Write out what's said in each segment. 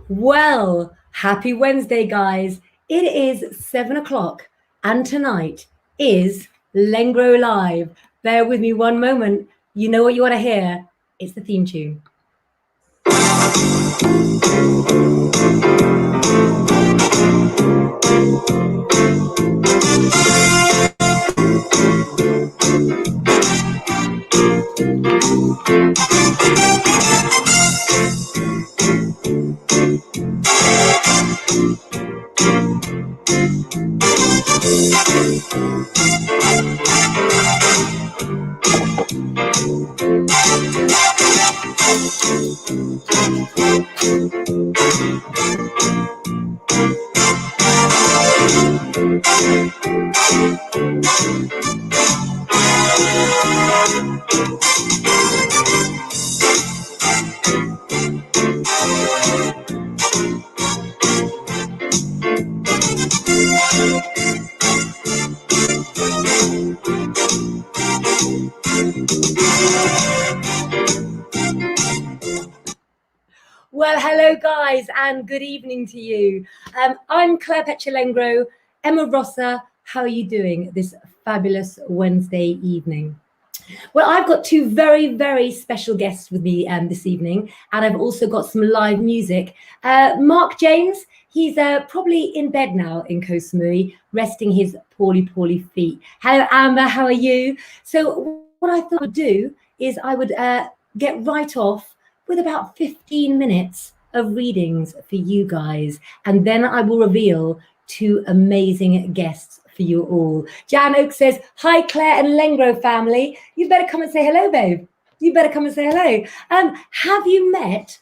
Well, happy Wednesday, guys. It is 7 o'clock, and tonight is Lengro Live. Bear with me one moment. You know what you want to hear? It's the theme tune. Well, hello, guys, and good evening to you. I'm Claire Lengro. Emma Rossa, how are you doing this fabulous Wednesday evening? Well, I've got two very, very special guests with me this evening, and I've also got some live music. Mark James, he's probably in bed now in Koh Samui, resting his poorly feet. Hello, Amber, how are you? So what I thought I'd do is I would get right off with about 15 minutes of readings for you guys, and then I will reveal two amazing guests for you all. Jan Oak says, hi, Claire and Lengro family. You better come and say hello, babe. You better come and say hello. Have you met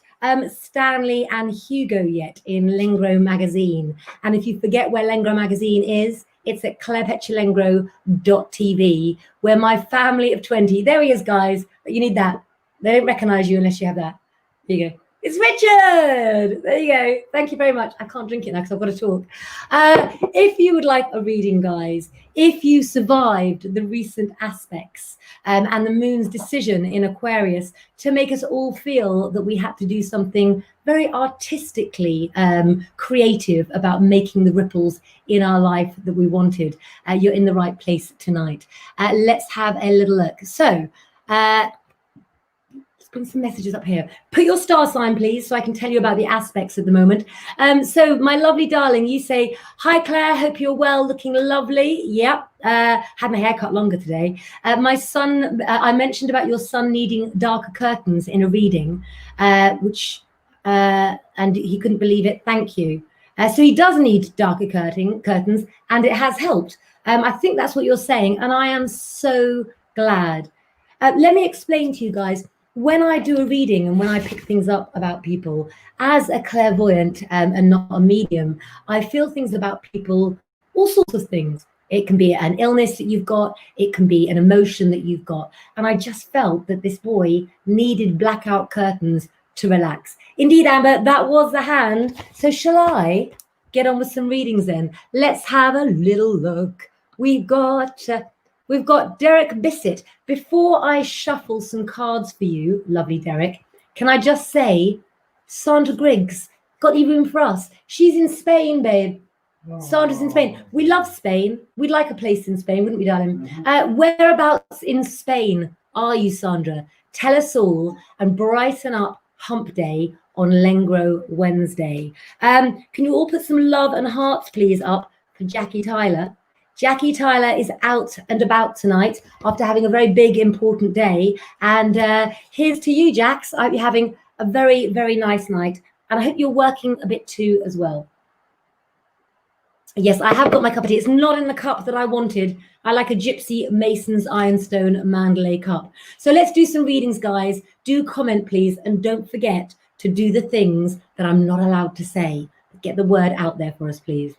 Stanley and Hugo yet in Lengro magazine? And if you forget where Lengro magazine is, it's at clairepetulengro.tv, where my family of 20, there he is, guys. But you need that. They don't recognize you unless you have that. There you go. It's Richard. There you go. Thank you very much. I can't drink it now because I've got to talk. If you would like a reading, guys, if you survived the recent aspects and the moon's decision in Aquarius to make us all feel that we had to do something very artistically creative about making the ripples in our life that we wanted, you're in the right place tonight. Let's have a little look. So, bring some messages up here. Put your star sign, please, so I can tell you about the aspects at the moment. So my lovely darling, you say, hi, Claire, hope you're well, looking lovely. Yep, had my hair cut longer today. My son, I mentioned about your son needing darker curtains in a reading, and he couldn't believe it. Thank you. So he does need darker curtains, and it has helped. I think that's what you're saying, and I am so glad. Let me explain to you guys. When I do a reading and when I pick things up about people, as a clairvoyant and not a medium, I feel things about people, all sorts of things. It can be an illness that you've got. It can be an emotion that you've got. And I just felt that this boy needed blackout curtains to relax. Indeed, Amber, that was the hand. So shall I get on with some readings then? Let's have a little look. We've got Derek Bissett. Before I shuffle some cards for you, lovely Derek, can I just say, Sandra Griggs, got any room for us? She's in Spain, babe. Sandra's in Spain. We love Spain. We'd like a place in Spain, wouldn't we, darling? Whereabouts in Spain are you, Sandra? Tell us all and brighten up Hump Day on Lengro Wednesday. Can you all put some love and hearts, please, up for Jackie Tyler? Jackie Tyler is out and about tonight after having a very big, important day. And here's to you, Jax. I hope you're having a very, very nice night. And I hope you're working a bit too as well. Yes, I have got my cup of tea. It's not in the cup that I wanted. I like a Gypsy Mason's Ironstone Mandalay cup. So let's do some readings, guys. Do comment, please. And don't forget to do the things that I'm not allowed to say. Get the word out there for us, please.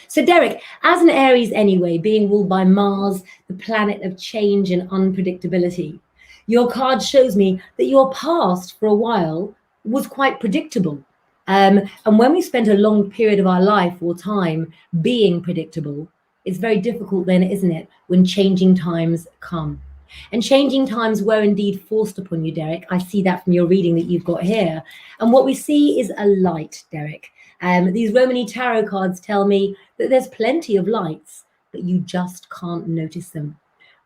So Derek, as an Aries anyway, being ruled by Mars, the planet of change and unpredictability, your card shows me that your past for a while was quite predictable. And when we spend a long period of our life or time being predictable, it's very difficult then, isn't it, when changing times come. And changing times were indeed forced upon you, Derek. I see that from your reading that you've got here. And what we see is a light, Derek. These Romany tarot cards tell me that there's plenty of lights, but you just can't notice them.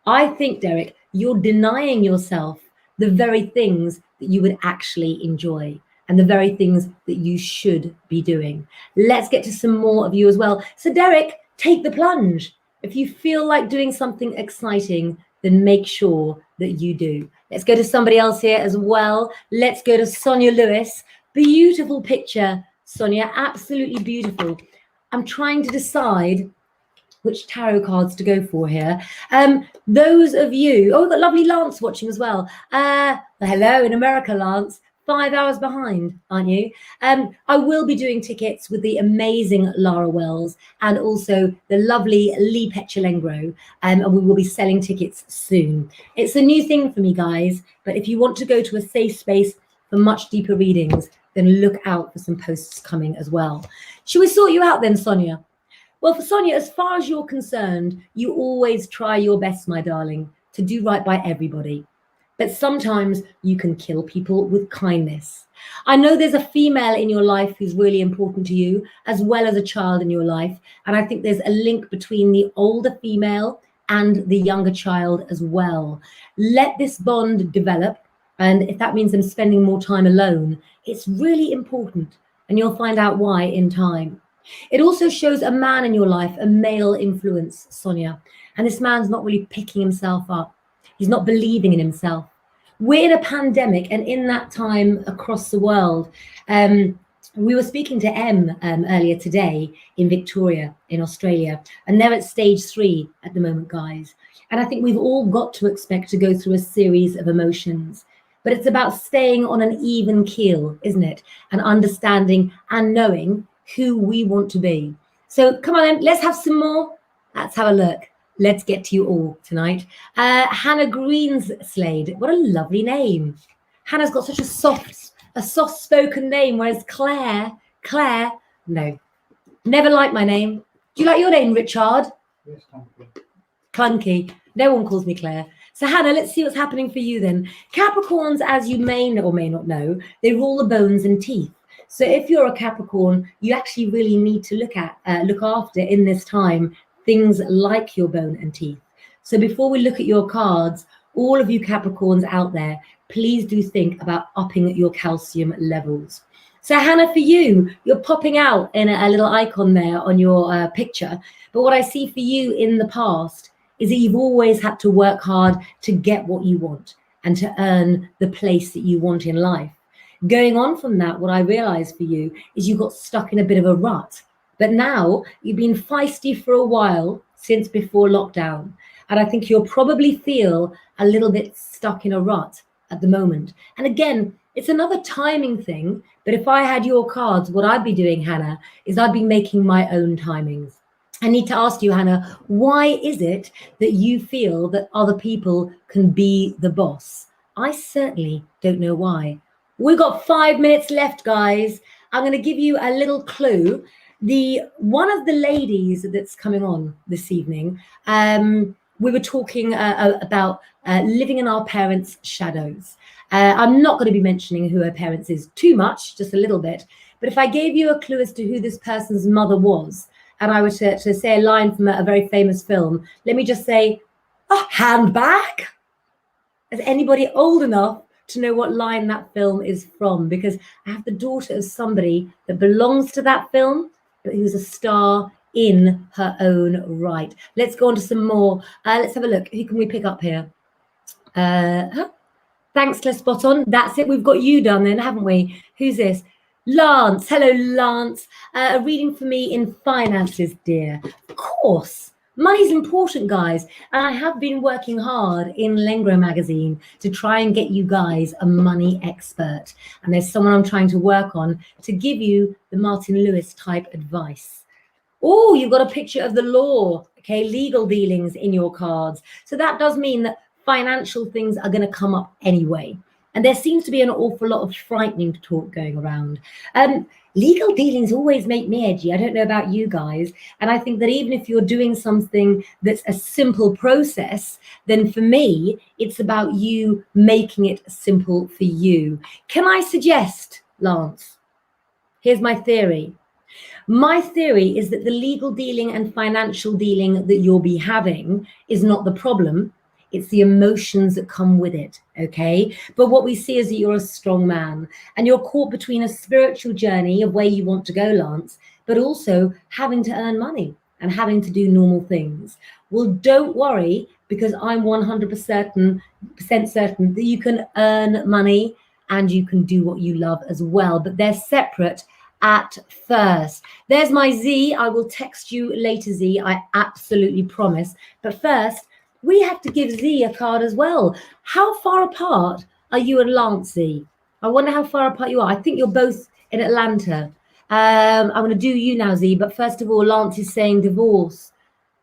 I think, Derek, you're denying yourself the very things that you would actually enjoy and the very things that you should be doing. Let's get to some more of you as well. So, Derek, take the plunge. If you feel like doing something exciting, then make sure that you do. Let's go to somebody else here as well. Let's go to Sonia Lewis. Beautiful picture, Sonia, absolutely beautiful. I'm trying to decide which tarot cards to go for here. Those of you, oh, we've got lovely Lance watching as well. Hello in America, Lance. 5 hours behind, aren't you? I will be doing tickets with the amazing Lara Wells and also the lovely Lee Lengro, and we will be selling tickets soon. It's a new thing for me, guys, but if you want to go to a safe space for much deeper readings, then look out for some posts coming as well. Should we sort you out then, Sonia? Well, for Sonia, as far as you're concerned, you always try your best, my darling, to do right by everybody. But sometimes you can kill people with kindness. I know there's a female in your life who's really important to you, as well as a child in your life. And I think there's a link between the older female and the younger child as well. Let this bond develop. And if that means them spending more time alone, it's really important. And you'll find out why in time. It also shows a man in your life, a male influence, Sonia. And this man's not really picking himself up. He's not believing in himself. We're in a pandemic, and in that time across the world, we were speaking to Em earlier today in Victoria, in Australia, and they're at stage 3 at the moment, guys. And I think we've all got to expect to go through a series of emotions. But it's about staying on an even keel, isn't it? And understanding and knowing who we want to be. So come on then, let's have some more. Let's have a look. Let's get to you all tonight. Hannah Greenslade, what a lovely name. Hannah's got such a soft-spoken name, whereas Claire, no, never liked my name. Do you like your name, Richard? Yes, clunky. Clunky. No one calls me Claire. So Hannah, let's see what's happening for you then. Capricorns, as you may or may not know, they rule the bones and teeth. So if you're a Capricorn, you actually really need to look after in this time things like your bone and teeth. So before we look at your cards, all of you Capricorns out there, please do think about upping your calcium levels. So Hannah, for you, you're popping out in a little icon there on your picture. But what I see for you in the past is that you've always had to work hard to get what you want and to earn the place that you want in life. Going on from that, what I realized for you is you got stuck in a bit of a rut. But now you've been feisty for a while since before lockdown. And I think you'll probably feel a little bit stuck in a rut at the moment. And again, it's another timing thing. But if I had your cards, what I'd be doing, Hannah, is I'd be making my own timings. I need to ask you, Hannah, why is it that you feel that other people can be the boss? I certainly don't know why. We've got 5 minutes left, guys. I'm going to give you a little clue. One of the ladies that's coming on this evening, we were talking about living in our parents' shadows. I'm not going to be mentioning who her parents is too much, just a little bit. But if I gave you a clue as to who this person's mother was, and I were to say a line from a very famous film, let me just say, a handbag. Is anybody old enough to know what line that film is from? Because I have the daughter of somebody that belongs to that film, but who's a star in her own right. Let's go on to some more. Let's have a look. Who can we pick up here? Thanks, Claire Spot On. That's it. We've got you done then, haven't we? Who's this? Lance. Hello, Lance. A reading for me in finances, dear. Of course. Money's important, guys. And I have been working hard in Lengro magazine to try and get you guys a money expert. And there's someone I'm trying to work on to give you the Martin Lewis type advice. Oh, you've got a picture of the law, okay, legal dealings in your cards. So that does mean that financial things are going to come up anyway. And there seems to be an awful lot of frightening talk going around. Legal dealings always make me edgy. I don't know about you guys. And I think that even if you're doing something that's a simple process, then for me, it's about you making it simple for you. Can I suggest, Lance? Here's my theory. My theory is that the legal dealing and financial dealing that you'll be having is not the problem. It's the emotions that come with it, okay? But what we see is that you're a strong man and you're caught between a spiritual journey of where you want to go, Lance, but also having to earn money and having to do normal things. Well, don't worry, because I'm 100% certain that you can earn money and you can do what you love as well, but they're separate at first. There's my Z. I will text you later, Z. I absolutely promise. But first, we have to give Z a card as well. How far apart are you and Lance, Z? I wonder how far apart you are. I think you're both in Atlanta. I'm going to do you now, Z. But first of all, Lance is saying divorce.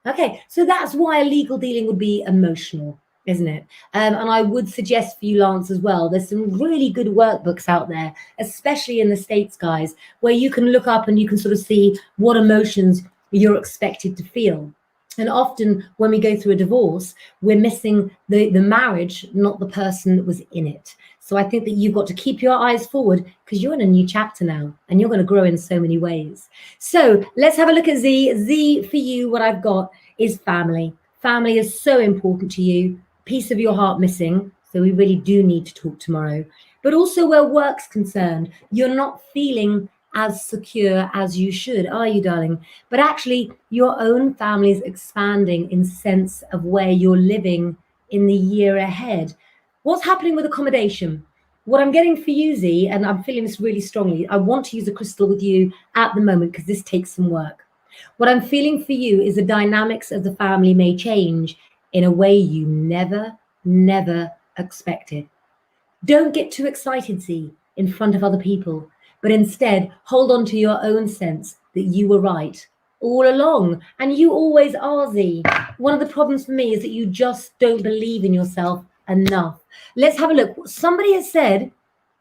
Okay, so that's why a legal dealing would be emotional, isn't it? And I would suggest for you, Lance, as well, there's some really good workbooks out there, especially in the States, guys, where you can look up and you can sort of see what emotions you're expected to feel. And often when we go through a divorce, we're missing the marriage, not the person that was in it. So I think that you've got to keep your eyes forward because you're in a new chapter now and you're going to grow in so many ways. So let's have a look at Z. Z, for you, what I've got is family. Family is so important to you. Piece of your heart missing. So we really do need to talk tomorrow. But also where work's concerned, you're not feeling as secure as you should, are you, darling? But actually, your own family is expanding in sense of where you're living in the year ahead. What's happening with accommodation? What I'm getting for you, Z, and I'm feeling this really strongly, I want to use a crystal with you at the moment because this takes some work. What I'm feeling for you is the dynamics of the family may change in a way you never expected. Don't get too excited, Z, in front of other people, but instead hold on to your own sense that you were right all along, and you always are, Z. One of the problems for me is that you just don't believe in yourself enough. Let's have a look. Somebody has said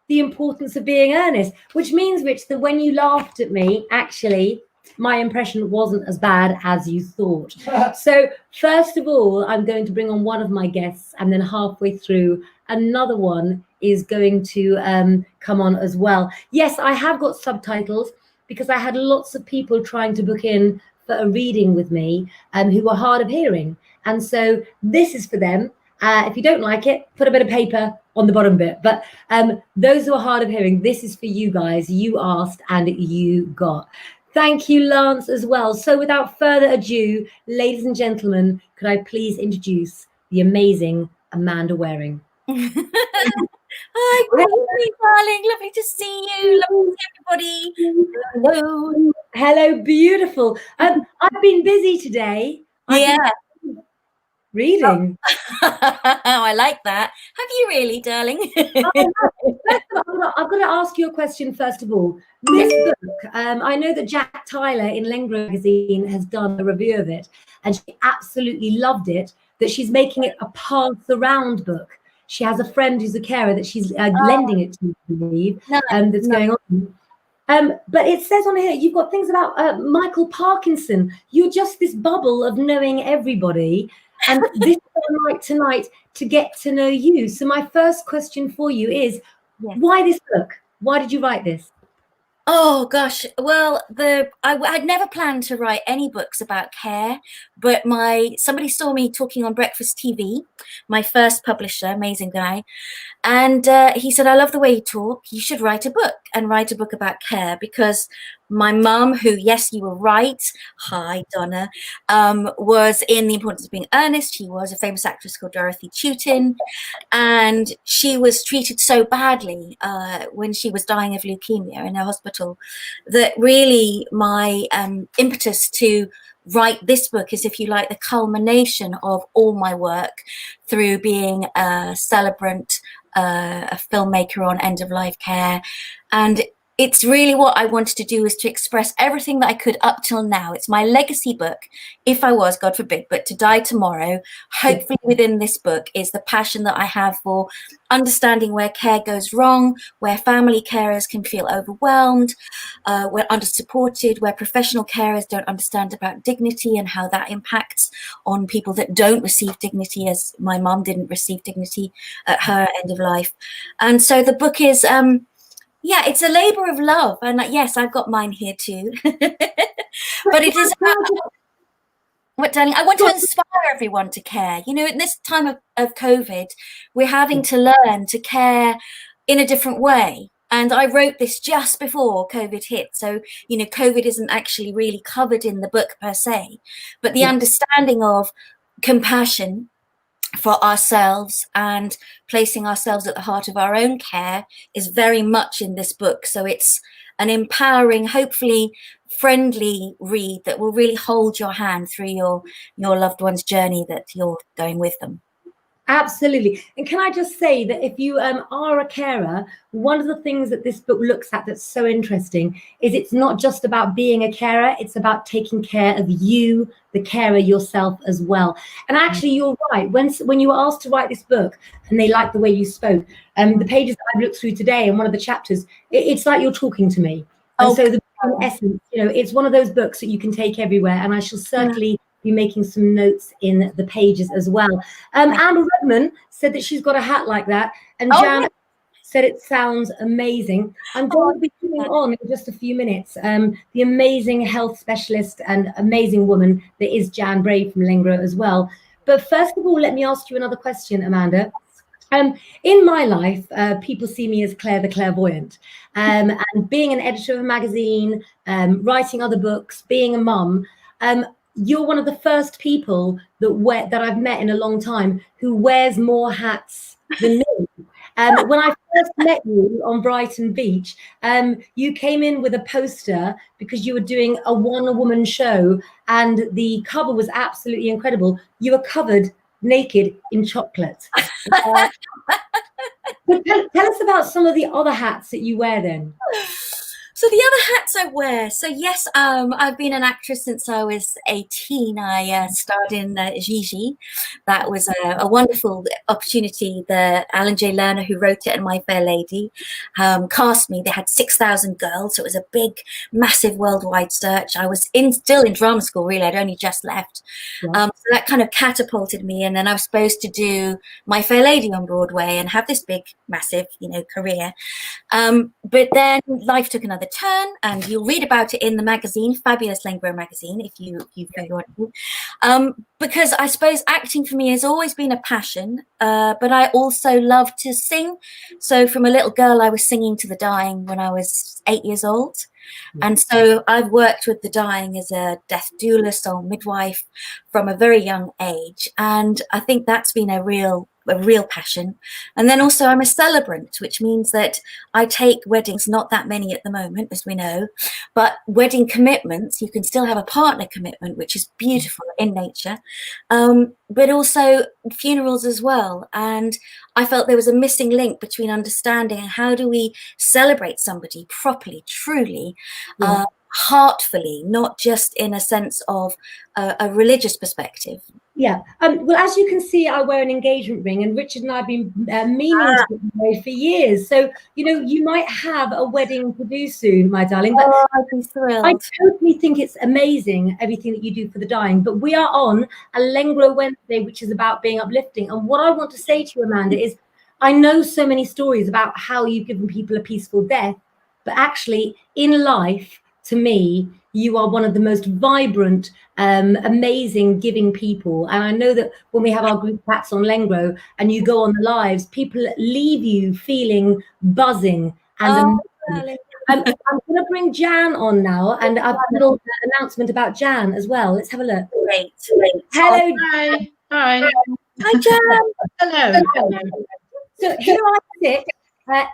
the importance of being earnest, which means, Rich, that when you laughed at me, actually, my impression wasn't as bad as you thought. So first of all, I'm going to bring on one of my guests, and then halfway through, another one is going to come on as well. Yes, I have got subtitles because I had lots of people trying to book in for a reading with me who were hard of hearing. And so this is for them. If you don't like it, put a bit of paper on the bottom bit. But those who are hard of hearing, this is for you guys. You asked and you got. Thank you, Lance, as well. So without further ado, ladies and gentlemen, could I please introduce the amazing Amanda Waring? Hi, good morning, darling. Lovely to see you. Lovely to see everybody. Hello. Hello, beautiful. I've been busy today. Yeah. Reading. Oh, I like that. Have you really, darling? I've got to ask you a question first of all. This book, I know that Jack Tyler in Lengro magazine has done a review of it, and she absolutely loved it, that she's making it a pass around book. She has a friend who's a carer that she's lending it to, I believe, that's going on. But it says on here, you've got things about Michael Parkinson. You're just this bubble of knowing everybody. And this is what I'd like tonight to get to know you. So my first question for you is, why this book? Why did you write this? Oh gosh, well, I'd never planned to write any books about care, but somebody saw me talking on Breakfast TV, my first publisher, amazing guy, and he said, I love the way you talk, you should write a book about care, because my mum, who, yes, you were right, hi Donna, was in The Importance of Being Earnest. She was a famous actress called Dorothy Tutin, and she was treated so badly when she was dying of leukemia in a hospital that really my impetus to write this book is, if you like, the culmination of all my work through being a celebrant, a filmmaker on end-of-life care, and it's really what I wanted to do, is to express everything that I could up till now. It's my legacy book, if I was, God forbid, but to die tomorrow. Hopefully within this book is the passion that I have for understanding where care goes wrong, where family carers can feel overwhelmed, where under-supported, where professional carers don't understand about dignity and how that impacts on people that don't receive dignity, as my mum didn't receive dignity at her end of life. And so the book is... yeah, it's a labor of love. And yes, I've got mine here too. But it is what, darling, I want to inspire everyone to care. You know, in this time of COVID, we're having to learn to care in a different way. And I wrote this just before COVID hit. So, you know, COVID isn't actually really covered in the book per se, but the understanding of compassion for ourselves and placing ourselves at the heart of our own care is very much in this book. So it's an empowering, hopefully friendly read that will really hold your hand through your loved one's journey that you're going with them. Absolutely. And can I just say that if you are a carer, one of the things that this book looks at that's so interesting is it's not just about being a carer, it's about taking care of you, the carer yourself as well. And actually, you're right. When you were asked to write this book and they liked the way you spoke, the pages that I've looked through today and one of the chapters, it's like you're talking to me. And so the in essence, you know, it's one of those books that you can take everywhere. And I shall certainly be making some notes in the pages as well. Amber Redman said that she's got a hat like that, and Jan said it sounds amazing. I'm going to be coming on in just a few minutes. The amazing health specialist and amazing woman that is Jan Bray from Lengro as well. But first of all, let me ask you another question, Amanda. In my life, people see me as Claire the Clairvoyant. And being an editor of a magazine, writing other books, being a mum, you're one of the first people that I've met in a long time who wears more hats than me. When I first met you on Brighton Beach, you came in with a poster because you were doing a one-woman show, and the cover was absolutely incredible. You were covered naked in chocolate. Tell us about some of the other hats that you wear then. So the other hats I wear. So yes, I've been an actress since I was 18. I starred in Gigi. That was a wonderful opportunity. The Alan J. Lerner, who wrote it, and My Fair Lady, cast me. They had 6,000 girls, so it was a big, massive worldwide search. I was still in drama school, really. I'd only just left. So that kind of catapulted me. And then I was supposed to do My Fair Lady on Broadway and have this big, massive, you know, career. But then life took another turn, and you'll read about it in the magazine, Fabulous Lengro magazine, if you want to. Because I suppose acting for me has always been a passion, but I also love to sing. So from a little girl, I was singing to the dying when I was 8 years old. And so I've worked with the dying as a death doula, soul midwife, from a very young age. And I think that's been a real passion. And then also I'm a celebrant, which means that I take weddings, not that many at the moment, as we know, but wedding commitments. You can still have a partner commitment, which is beautiful in nature, but also funerals as well. And I felt there was a missing link between understanding how do we celebrate somebody properly, truly, heartfully, not just in a sense of a religious perspective. Yeah. Well, as you can see, I wear an engagement ring, and Richard and I have been meaning to get married for years. So, you know, you might have a wedding to do soon, my darling. But I'd be thrilled. I totally think it's amazing, everything that you do for the dying. But we are on a Lengro Wednesday, which is about being uplifting. And what I want to say to you, Amanda, is I know so many stories about how you've given people a peaceful death, but actually in life, to me, you are one of the most vibrant, amazing giving people. And I know that when we have our group chats on Lengro and you go on the lives, people leave you feeling buzzing and amazing. I'm going to bring Jan on now, and I've got a little announcement about Jan as well. Let's have a look. Great. Hello. Hi. Hi. Hi, Jan. Hello. So here I sit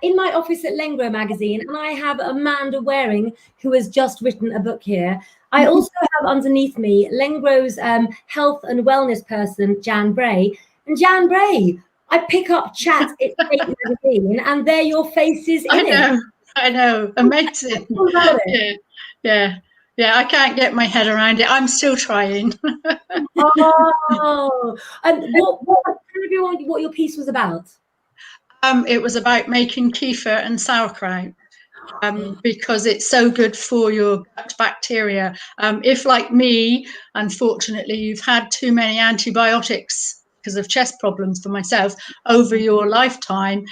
in my office at Lengro magazine, and I have Amanda Waring, who has just written a book here. I also have underneath me Lengro's health and wellness person, Jan Bray. And Jan Bray, I pick up chat at State magazine, and there your face is in it. I know, amazing. What about it? Yeah. I can't get my head around it. I'm still trying. Oh, and tell everyone what your piece was about. It was about making kefir and sauerkraut. Because it's so good for your gut bacteria. If, like me, unfortunately, you've had too many antibiotics because of chest problems for myself over your lifetime,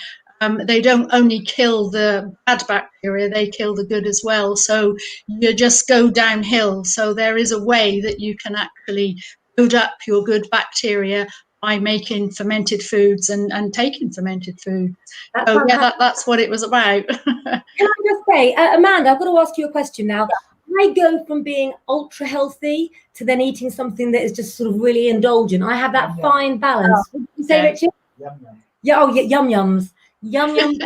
they don't only kill the bad bacteria, they kill the good as well. So you just go downhill. So there is a way that you can actually build up your good bacteria by making fermented foods and taking fermented food. So yeah, that's what it was about. Can I just say, Amanda, I've got to ask you a question now. I go from being ultra healthy to then eating something that is just sort of really indulgent. I have that fine balance. What did you say, Richard? Yum yum. Yeah, oh, yeah, yum yums. Yum yums.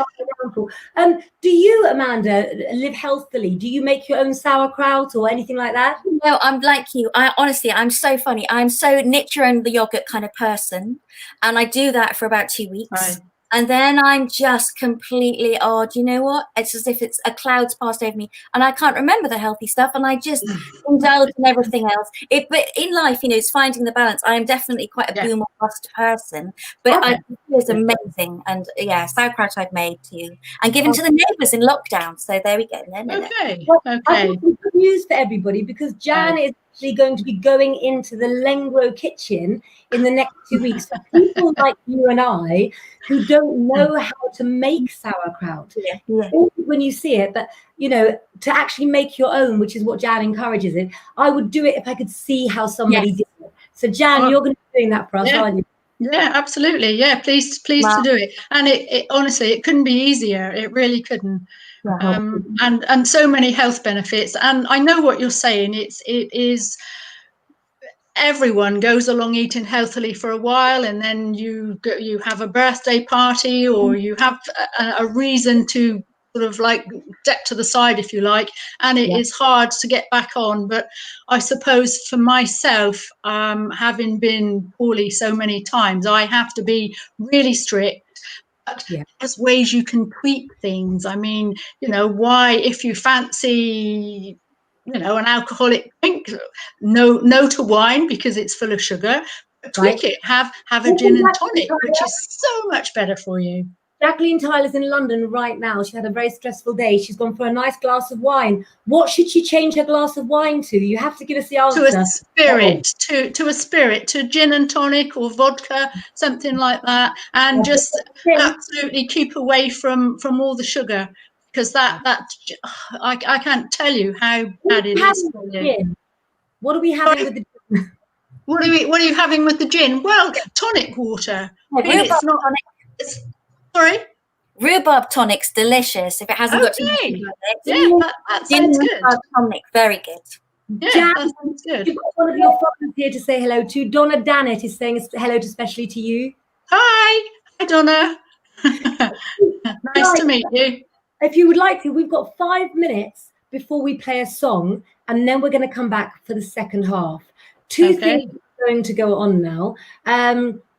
Do you, Amanda, live healthily? Do you make your own sauerkraut or anything like that? No, I'm like you. Honestly, I'm so funny. I'm so knit your own the yogurt kind of person. And I do that for about 2 weeks. Right. And then I'm just completely, do you know what? It's as if it's a cloud's passed over me and I can't remember the healthy stuff and I just indulge in everything else. But in life, it's finding the balance. I am definitely quite a boom or bust person, but I think it was amazing. And yeah, sauerkraut I've made too and given to the neighbours in lockdown. So there we go. Okay. Well, I've got some good news for everybody because Jan is actually going to be going into the Lengro kitchen in the next 2 weeks. So people like you and I who don't know how to make sauerkraut, when you see it, but to actually make your own, which is what Jan encourages it, I would do it if I could see how somebody did it. So Jan, you're going to be doing that for us, aren't you? Yeah, absolutely. Yeah, pleased to do it. And it honestly, it couldn't be easier. It really couldn't. And so many health benefits. And I know what you're saying. It is. Everyone goes along eating healthily for a while, and then you have a birthday party, or you have a reason to sort of like step to the side, if you like, and it is hard to get back on. But I suppose for myself, having been poorly so many times, I have to be really strict. But there's ways you can tweak things. I mean, why, if you fancy an alcoholic drink, no to wine because it's full of sugar, tweak it, have a gin and tonic, which is so much better for you. Jacqueline Tyler's in London right now. She had a very stressful day. She's gone for a nice glass of wine. What should she change her glass of wine to? You have to give us the answer. To a spirit, to a spirit, to gin and tonic or vodka, something like that, and just absolutely keep away from all the sugar, because that I can't tell you how bad it is for you. What are we having with the gin? What are you having with the gin? Well, tonic water. It's not tonic. Sorry? Rhubarb tonic's delicious if it hasn't got too much in it. Yeah, that sounds good. Rhubarb tonic, very good. Yeah, Jan, that sounds good. You've got one of your followers here to say hello to. Donna Dannett is saying hello especially to you. Hi Donna. Nice to meet you. If you would like to, we've got 5 minutes before we play a song, and then we're going to come back for the second half. Two things are going to go on now.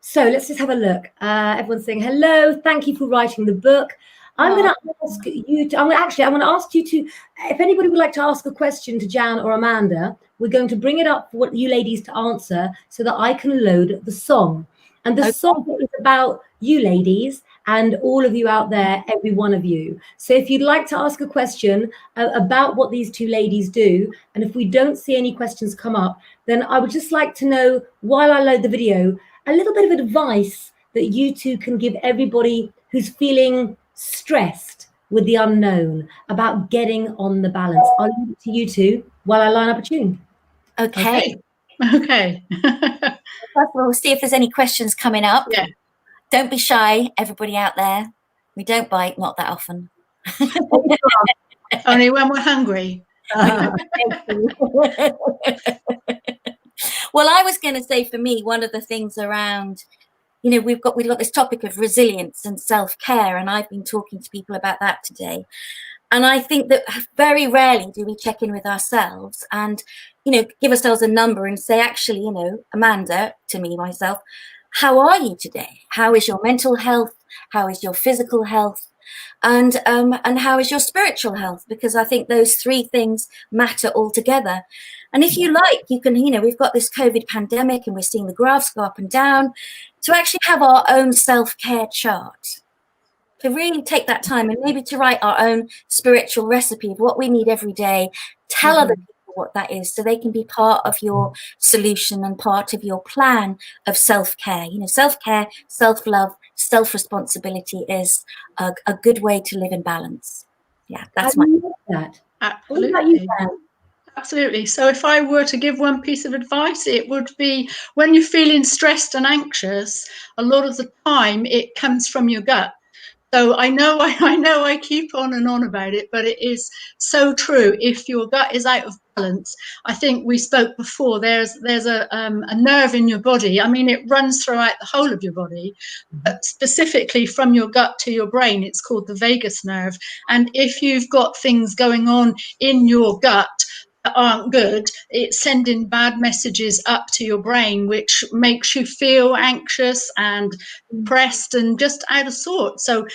So let's just have a look. Everyone's saying hello. Thank you for writing the book. I'm going to ask you to, I'm going to ask you to, if anybody would like to ask a question to Jan or Amanda, we're going to bring it up for what you ladies to answer so that I can load the song. And the song is about you ladies and all of you out there, every one of you. So if you'd like to ask a question about what these two ladies do, and if we don't see any questions come up, then I would just like to know, while I load the video, a little bit of advice that you two can give everybody who's feeling stressed with the unknown about getting on the balance. I'll leave it to you two while I line up a tune. Okay. First of all, we'll see if there's any questions coming up. Yeah. Don't be shy, everybody out there. We don't bite, not that often. Only when we're hungry. Well, I was going to say, for me, one of the things around, we've got this topic of resilience and self-care, and I've been talking to people about that today. And I think that very rarely do we check in with ourselves and, give ourselves a number and say, actually, Amanda, to me, myself, how are you today? How is your mental health? How is your physical health? and how is your spiritual health? Because I think those three things matter all together. And if you like, you can, we've got this COVID pandemic and we're seeing the graphs go up and down, to actually have our own self-care chart, to really take that time and maybe to write our own spiritual recipe of what we need every day, tell other people what that is so they can be part of your solution and part of your plan of self-care. Self-care, self-love, self-responsibility is a good way to live in balance. Yeah, that's I love that. Absolutely. What about you, Dan? Absolutely. So if I were to give one piece of advice, it would be, when you're feeling stressed and anxious, a lot of the time it comes from your gut. So I know I keep on and on about it, but it is so true. If your gut is out of balance, I think we spoke before, there's a nerve in your body. I mean, it runs throughout the whole of your body, but specifically from your gut to your brain, it's called the vagus nerve. And if you've got things going on in your gut that aren't good, it's sending bad messages up to your brain, which makes you feel anxious and depressed and just out of sorts. So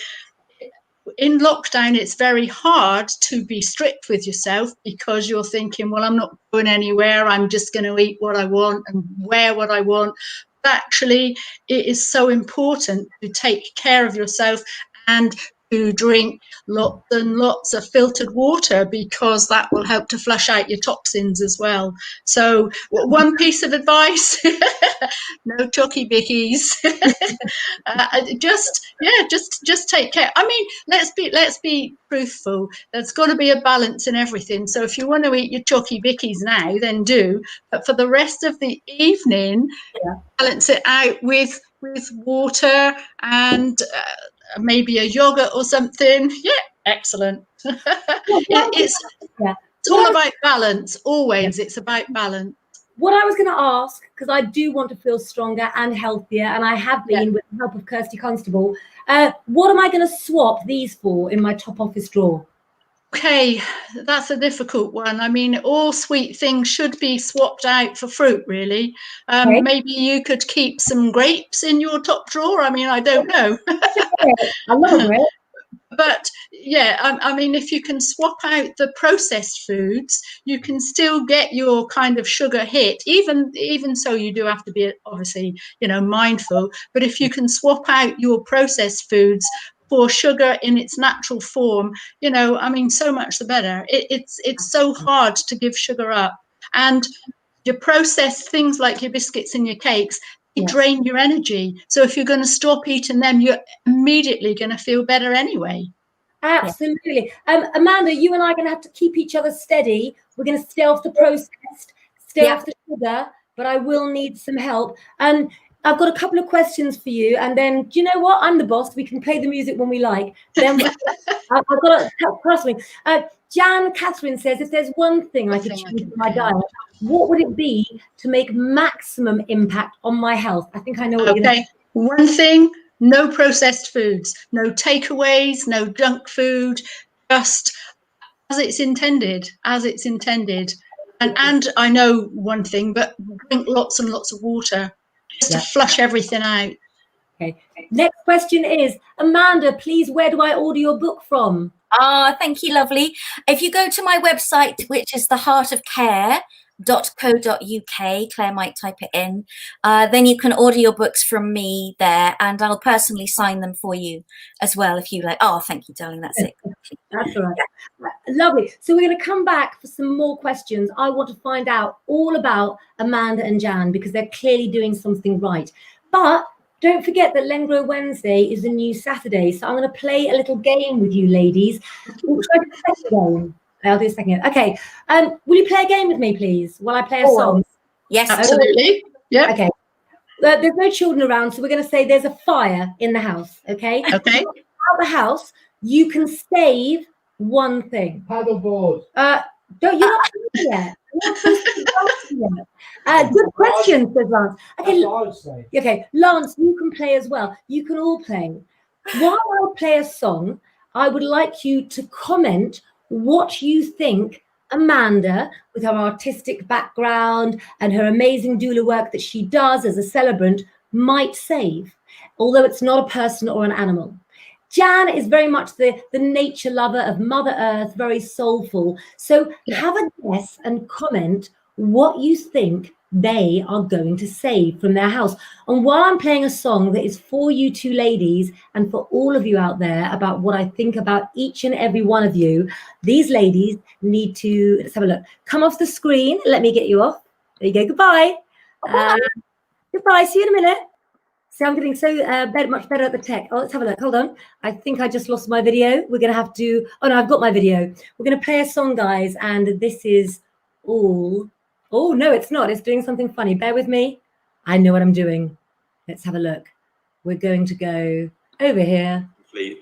in lockdown, it's very hard to be strict with yourself, because you're thinking, well, I'm not going anywhere, I'm just going to eat what I want and wear what I want. But actually, it is so important to take care of yourself and to drink lots and lots of filtered water, because that will help to flush out your toxins as well. So one piece of advice, no chocky bickies. Just take care. I mean, let's be truthful. There's got to be a balance in everything. So if you want to eat your chocky bickies now, then do. But for the rest of the evening, balance it out with water and maybe a yogurt or something. Yeah, excellent. It's all about balance. Always, it's about balance. What I was going to ask, because I do want to feel stronger and healthier, and I have been with the help of Kirsty Constable, what am I going to swap these for in my top office drawer? Okay, that's a difficult one. I mean, all sweet things should be swapped out for fruit, really. Maybe you could keep some grapes in your top drawer. I mean, I don't know. I love a grape. But yeah, I mean, if you can swap out the processed foods, you can still get your kind of sugar hit. Even so, you do have to be obviously, mindful. But if you can swap out your processed foods for sugar in its natural form, I mean, so much the better. It's so hard to give sugar up. And your processed things like your biscuits and your cakes, drain your energy. So if you're going to stop eating them, you're immediately going to feel better anyway. Absolutely. Amanda, you and I are going to have to keep each other steady. We're going to stay off the processed, stay off the sugar, but I will need some help. And I've got a couple of questions for you. And then, do you know what? I'm the boss. We can play the music when we like. Then I've got to cross me. Jan Catherine says, if there's one thing I could choose for my diet, what would it be to make maximum impact on my health? I think I know what you're going to say. One thing, no processed foods, no takeaways, no junk food, just as it's intended, And I know one thing, but drink lots and lots of water just to flush everything out. Okay. Next question is, Amanda, please, where do I order your book from? Thank you, lovely. If you go to my website, which is theheartofcare.co.uk, Claire might type it in, then you can order your books from me there, and I'll personally sign them for you as well if you like. Oh, thank you, darling. That's it. That's all right. Lovely. So we're going to come back for some more questions. I want to find out all about Amanda and Jan, because they're clearly doing something right. But don't forget that Lengro Wednesday is a new Saturday. So I'm going to play a little game with you ladies. We'll try to play a game. I'll do a second. Okay. Will you play a game with me, please, while I play a song? Yes, absolutely. Yeah. Okay. There's no children around, so we're going to say there's a fire in the house. Okay. Okay. Out the house, you can save one thing. Paddleboard. You're not yet. Good question, says Lance. Okay. Okay, Lance, you can play as well. You can all play. While I play a song, I would like you to comment what you think Amanda, with her artistic background and her amazing doula work that she does as a celebrant, might save, although it's not a person or an animal. Jan is very much the nature lover of Mother Earth, very soulful. So have a guess and comment what you think they are going to say from their house. And while I'm playing a song that is for you two ladies and for all of you out there about what I think about each and every one of you, these ladies need to, let's have a look, come off the screen. Let me get you off. There you go. Goodbye. Goodbye. See you in a minute. See, I'm getting so much better at the tech. Oh, let's have a look. Hold on. I think I just lost my video. We're going to have to... Oh, no, I've got my video. We're going to play a song, guys, and this is all... Oh, no, it's not. It's doing something funny. Bear with me. I know what I'm doing. Let's have a look. We're going to go over here. Complete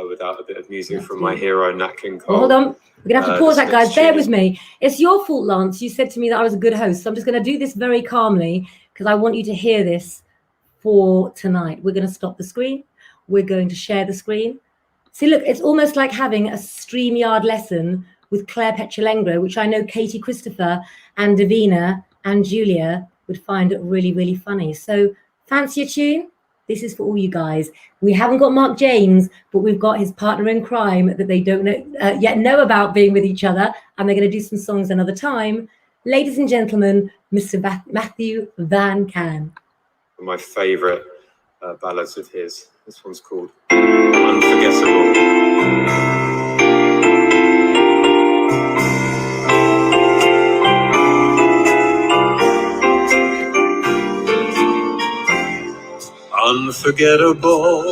without a bit of music from my hero, Nat King Cole. Oh, hold on. We're going to have to pause that, guys. Bear with me. It's your fault, Lance. You said to me that I was a good host, so I'm just going to do this very calmly because I want you to hear this for tonight. We're going to stop the screen. We're going to share the screen. See, look, it's almost like having a StreamYard lesson with Claire Lengro, which I know Katie Christopher and Davina and Julia would find really, really funny. So fancy a tune? This is for all you guys. We haven't got Mark James, but we've got his partner in crime that they don't yet know about being with each other. And they're going to do some songs another time. Ladies and gentlemen, Mr. Matthew Van Can. My favourite ballads of his. This one's called Unforgettable. Unforgettable,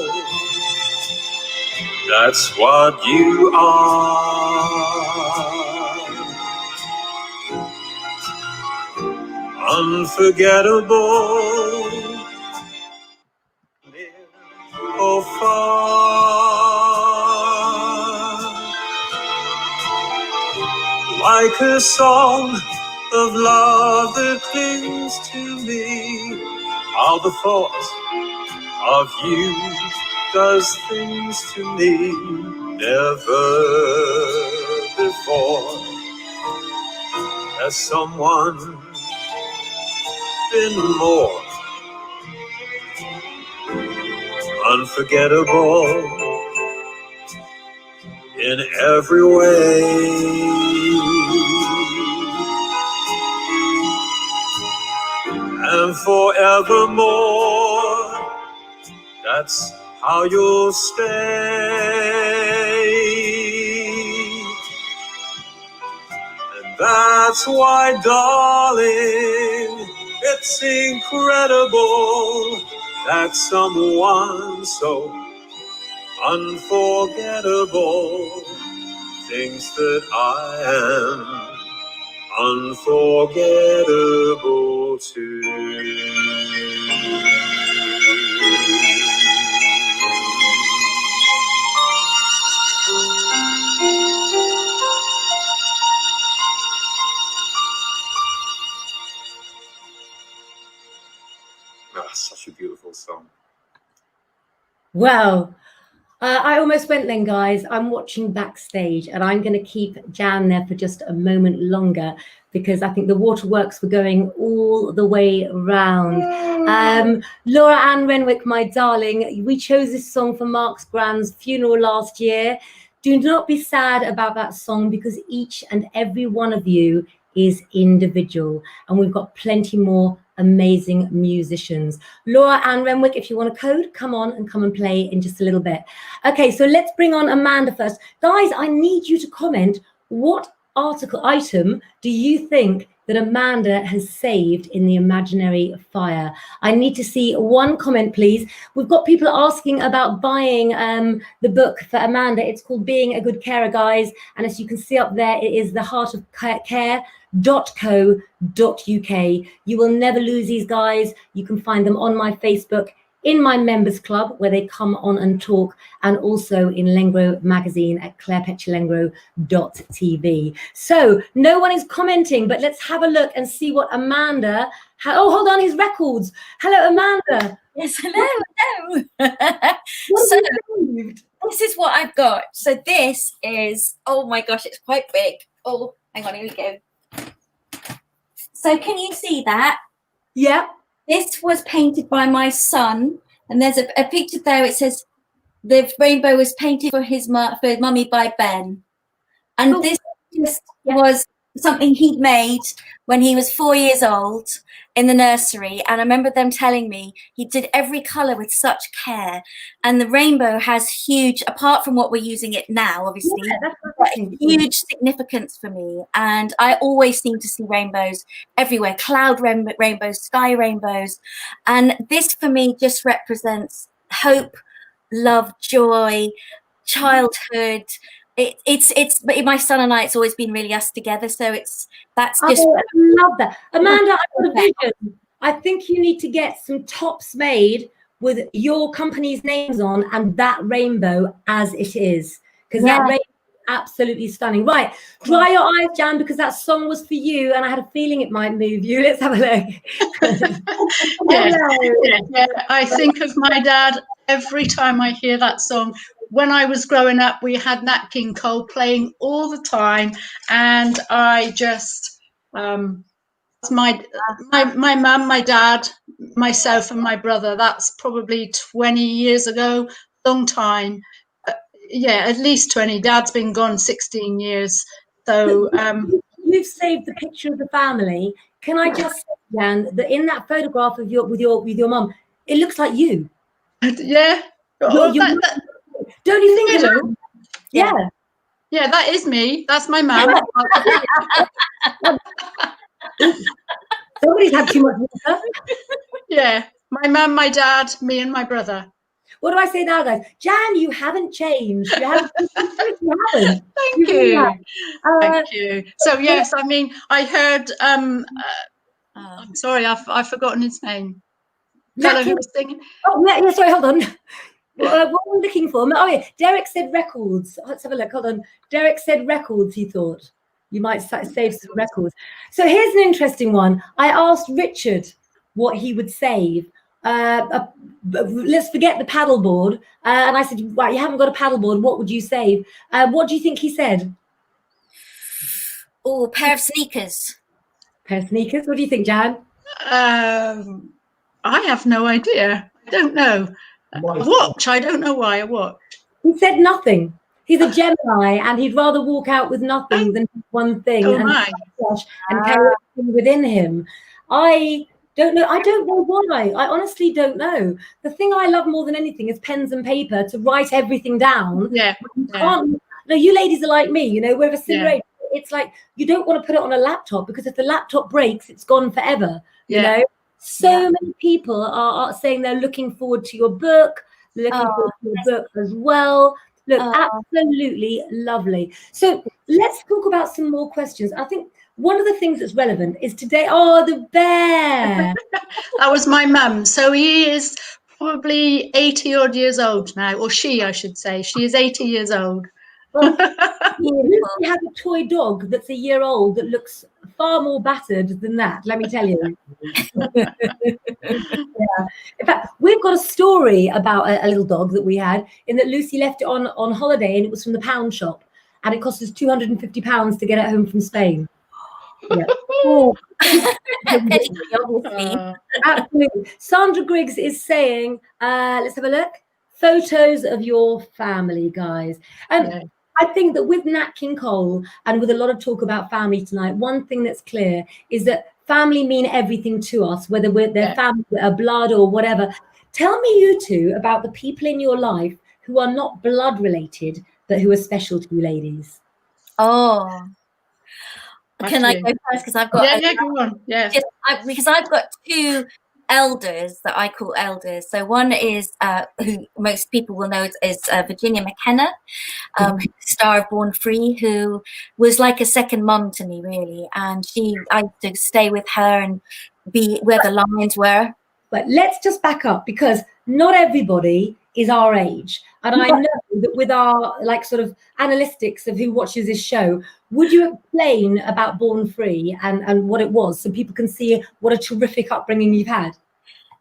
that's what you are. Unforgettable, near or far, like a song of love that clings to me. All the thoughts of you does things to me never before has someone been more unforgettable in every way. And forevermore, that's how you'll stay. And that's why, darling, it's incredible that someone so unforgettable thinks that I am unforgettable too. Such a beautiful song. Wow. I almost went then, guys. I'm watching backstage and I'm going to keep Jan there for just a moment longer because I think the waterworks were going all the way round. Laura Ann Renwick, my darling, we chose this song for Mark's Grand's funeral last year. Do not be sad about that song because each and every one of you is individual and we've got plenty more amazing musicians. Laura Ann Renwick, if you want a code, come on and come and play in just a little bit. Okay, so let's bring on Amanda first. Guys, I need you to comment what item do you think that Amanda has saved in the imaginary fire? I need to see one comment, please. We've got people asking about buying the book for Amanda. It's called Being a Good Carer, guys. And as you can see up there, it is the Heart of Care.co.uk. You will never lose these guys. You can find them on my Facebook, in my members club where they come on and talk, and also in Lengro magazine at clairepetulengro.tv. So no one is commenting, but let's have a look and see what Amanda oh, hold on, his records. Hello, Amanda. Yes, hello. So this is what I've got. So this is, oh my gosh, it's quite big. Oh, hang on, here we go. So can you see that? Yeah. This was painted by my son, and there's a picture there. It says, the rainbow was painted for for mummy by Ben, and this just was something he'd made when he was 4 years old in the nursery. And I remember them telling me he did every color with such care, and the rainbow has huge, apart from what we're using it now, obviously, huge significance for me. And I always seem to see rainbows everywhere, cloud rainbows, sky rainbows. And this for me just represents hope, love, joy, childhood. It's my son and I, it's always been really us together, so that's just I love that. Amanda, I've got a vision. I think you need to get some tops made with your company's names on and that rainbow as it is, because that rainbow is absolutely stunning. Right, dry your eyes, Jan, because that song was for you and I had a feeling it might move you. Let's have a look. Yeah. I think of my dad every time I hear that song. When I was growing up, we had Nat King Cole playing all the time, and I just my mum, my dad, myself, and my brother. That's probably 20 years ago, long time. Yeah, at least 20. Dad's been gone 16 years. So you've saved the picture of the family. Can I just say, Jan, that in that photograph of with your mum, it looks like you. Yeah. Don't you think? Yeah. Yeah, that is me. That's my mum. Somebody's had too much water. Yeah, my mum, my dad, me, and my brother. What do I say now, guys? Jan, you haven't changed. You haven't. Thank you. Thank you. So yes, I mean, I heard. I'm sorry, I've forgotten his name. Fellow who was singing. Oh yeah. Sorry, hold on. What are we looking for? Oh yeah, Derek said records. Let's have a look. Hold on. Derek said records. He thought you might save some records. So here's an interesting one. I asked Richard what he would save. Let's forget the paddleboard. And I said, "Right, you haven't got a paddleboard. What would you save?" What do you think he said? Oh, pair of sneakers. Pair of sneakers. What do you think, Jan? I have no idea. I don't know. A watch. I don't know why a watch. He said nothing. He's a Gemini, and he'd rather walk out with nothing than one thing and carry everything within him. I don't know. I don't know why. I honestly don't know. The thing I love more than anything is pens and paper to write everything down. Yeah. No, you ladies are like me. You know, we're accelerated. It's like you don't want to put it on a laptop because if the laptop breaks, it's gone forever. You know. So many people are saying they're looking forward to your book. They're looking forward to your book as well. Look, absolutely lovely. So let's talk about some more questions. I think one of the things that's relevant is today. Oh, the bear. That was my mum. So he is probably 80 odd years old now, or she, I should say. She is 80 years old. Well, we have a toy dog that's a year old that looks far more battered than that, let me tell you. In fact, we've got a story about a little dog that we had, in that Lucy left it on holiday, and it was from the pound shop, and it cost us £250 to get it home from Spain. Absolutely. Sandra Griggs is saying, let's have a look. Photos of your family, guys. I think that with Nat King Cole and with a lot of talk about family tonight, one thing that's clear is that family mean everything to us, whether they're family, blood or whatever. Tell me, you two, about the people in your life who are not blood related, but who are special to you ladies. Oh, can I go first? Because I've got go on. Because I've got two elders that I call elders. So one is who most people will know is Virginia McKenna, star of Born Free, who was like a second mum to me, really. And I used to stay with her and be where the lines were. But let's just back up, because not everybody is our age. And I know that with our sort of analytics of who watches this show, would you explain about Born Free and what it was so people can see what a terrific upbringing you've had?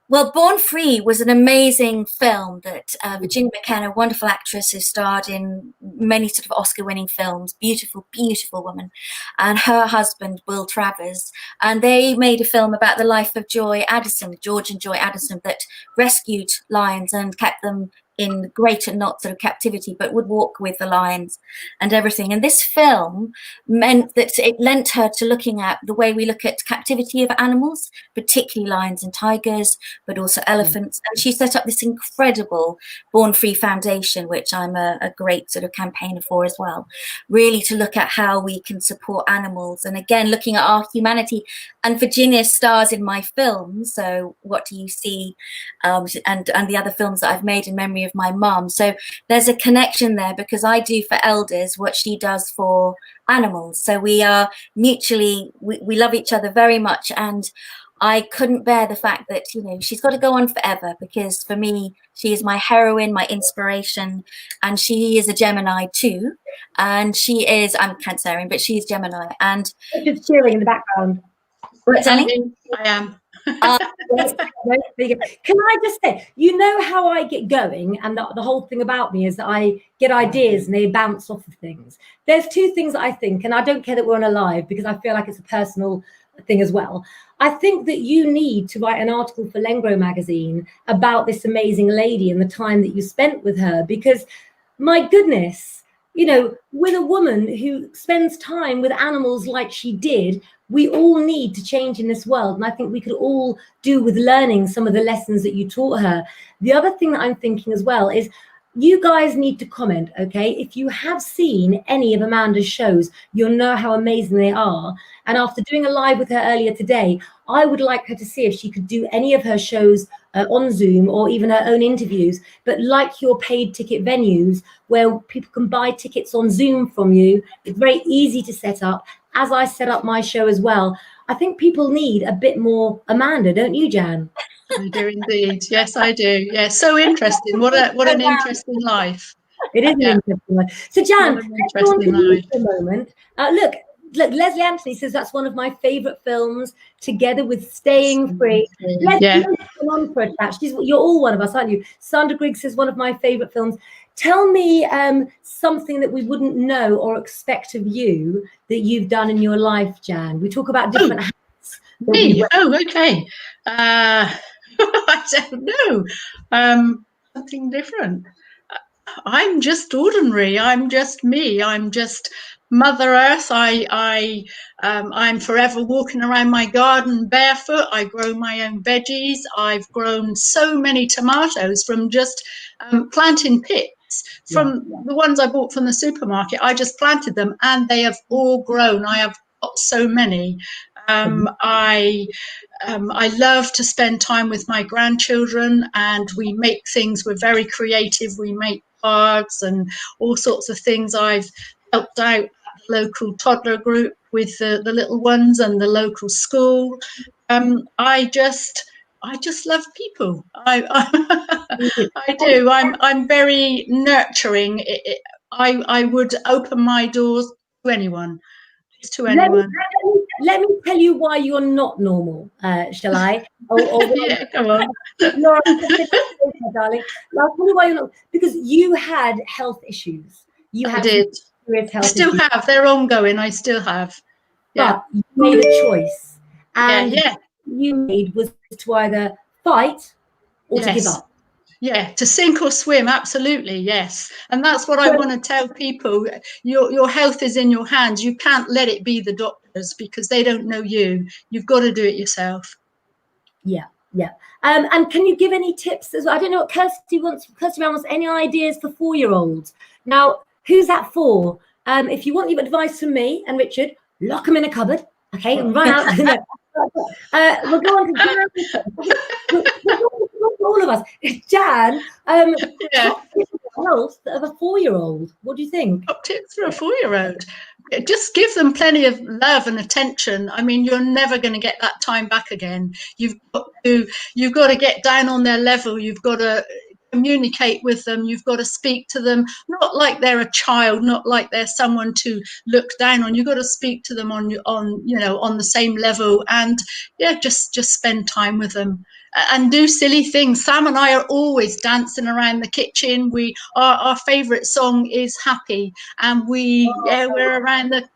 Well, Born Free was an amazing film that Virginia McKenna, a wonderful actress who starred in many sort of Oscar-winning films, beautiful, beautiful woman, and her husband, Will Travers, and they made a film about the life of George and Joy Addison, that rescued lions and kept them in greater not sort of captivity, but would walk with the lions and everything. And this film meant that it lent her to looking at the way we look at captivity of animals, particularly lions and tigers, but also elephants. And she set up this incredible Born Free Foundation, which I'm a great sort of campaigner for as well, really to look at how we can support animals. And again, looking at our humanity. And Virginia stars in my film, so What Do You See? And the other films that I've made in memory of my mum. So there's a connection there, because I do for elders what she does for animals. So we are mutually, we love each other very much. And I couldn't bear the fact that, you know, she's got to go on forever, because for me, she is my heroine, my inspiration, and she is a Gemini too. And she is, I'm Cancerian, but she's Gemini. And just cheering in the background. I am. Can I just say, you know how I get going, and the whole thing about me is that I get ideas and they bounce off of things. There's two things that I think, and I don't care that we're on a live, because I feel like it's a personal thing as well. I think that you need to write an article for Lengro magazine about this amazing lady and the time that you spent with her, because my goodness, you know, with a woman who spends time with animals like she did, we all need to change in this world. And I think we could all do with learning some of the lessons that you taught her. The other thing that I'm thinking as well is, you guys need to comment, okay? If you have seen any of Amanda's shows, you'll know how amazing they are. And after doing a live with her earlier today, I would like her to see if she could do any of her shows on Zoom, or even her own interviews, but like your paid ticket venues where people can buy tickets on Zoom from you. It's very easy to set up, as I set up my show as well. I think people need a bit more Amanda, don't you, Jan? I do indeed. Yes, I do. Yeah, so interesting. What an interesting life. It is an interesting life. So, Jan, let's go on to you for a moment. Look, Leslie Anthony says that's one of my favourite films, together with Staying Free. Let's go on for a chat. You're all one of us, aren't you? Sandra Griggs says one of my favourite films. Tell me something that we wouldn't know or expect of you that you've done in your life, Jan. We talk about different hats. Me? Oh, okay. I don't know. Something different. I'm just ordinary. I'm just me. I'm just Mother Earth. I'm forever walking around my garden barefoot. I grow my own veggies. I've grown so many tomatoes from just planting pits. From the ones I bought from the supermarket, I just planted them and they have all grown. I have got so many. I love to spend time with my grandchildren, and we make things. We're very creative. We make cards and all sorts of things. I've helped out the local toddler group with the little ones and the local school. I just love people. I do. I'm very nurturing. I would open my doors to anyone. To anyone. Let me tell you why you're not normal, shall I? Yeah, come on. Laura, darling. I'll tell you why you're not. Because you had health issues. I did. I still have. They're ongoing. I still have. Yeah. But you made a choice. And you made was to either fight or to give up. Yeah, to sink or swim, absolutely, yes. And that's what I want to tell people. Your health is in your hands. You can't let it be the doctors, because they don't know you. You've got to do it yourself. Yeah. And can you give any tips as well? I don't know what Kirsty wants any ideas for 4-year-olds. Now, who's that for? If you want your advice from me and Richard, lock them in a cupboard, okay, and run out. We'll go on to all of us. Jan, health of a 4-year-old. What do you think? Top tips for a 4-year-old. Just give them plenty of love and attention. I mean, you're never going to get that time back again. You've got to get down on their level. You've got to communicate with them. You've got to speak to them, not like they're a child, not like they're someone to look down on. You've got to speak to them on the same level, and just spend time with them and do silly things. Sam and I are always dancing around the kitchen. Our favorite song is Happy, and we're around the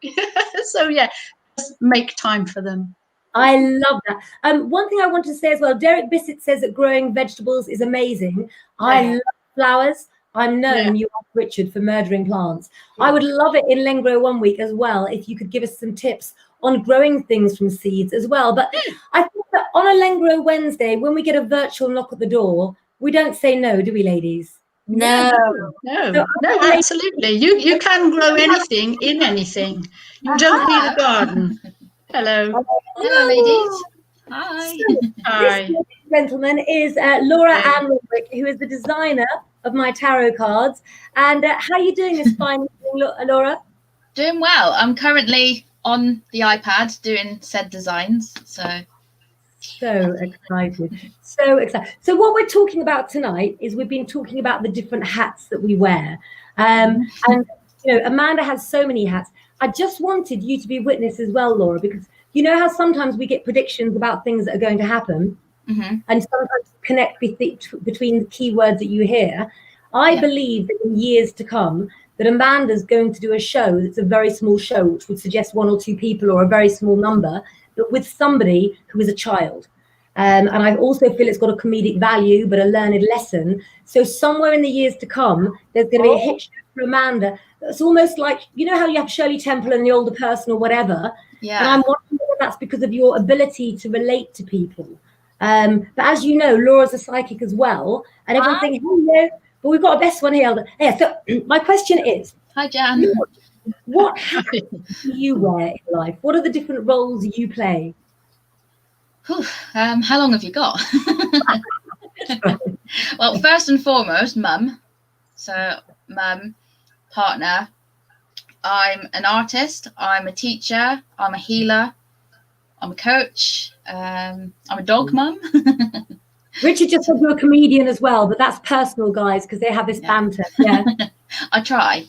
so just make time for them. I love that. One thing I want to say as well, Derek Bissett says that growing vegetables is amazing. I love flowers. I'm known, you asked Richard, for murdering plants. I would love it in Lengro 1 week as well if you could give us some tips on growing things from seeds as well. But I think that on a Lengro Wednesday, when we get a virtual knock at the door, we don't say no, do we, ladies? No. No, absolutely. You can grow anything in anything. You don't need a garden. Hello. Hello, ladies. Hi. Hi. This gentleman is Laura Ann Roderick, who is the designer of my tarot cards. And how are you doing this fine evening, Laura? Doing well. I'm currently on the iPad doing said designs. So excited. So excited. So what we're talking about tonight is we've been talking about the different hats that we wear. And, you know, Amanda has so many hats. I just wanted you to be witness as well, Laura, because you know how sometimes we get predictions about things that are going to happen, and sometimes connect between the keywords that you hear. I believe that in years to come, that Amanda's going to do a show that's a very small show, which would suggest 1 or 2 people or a very small number, but with somebody who is a child. And I also feel it's got a comedic value, but a learned lesson. So somewhere in the years to come, there's going to be a hit show for Amanda. It's almost like, you know how you have Shirley Temple and the older person or whatever? Yeah. And I'm wondering whether that's because of your ability to relate to people. But as you know, Laura's a psychic as well. And everyone's thinking, oh, no, but we've got a best one here. Yeah, so my question is, Hi, Jan. what hat do you wear in life? What are the different roles you play? Whew, how long have you got? Well, first and foremost, mum. So, mum, partner. I'm an artist. I'm a teacher. I'm a healer. I'm a coach. I'm a dog mum. Richard just said you're a comedian as well, but that's personal, guys, because they have this banter. Yeah. I try.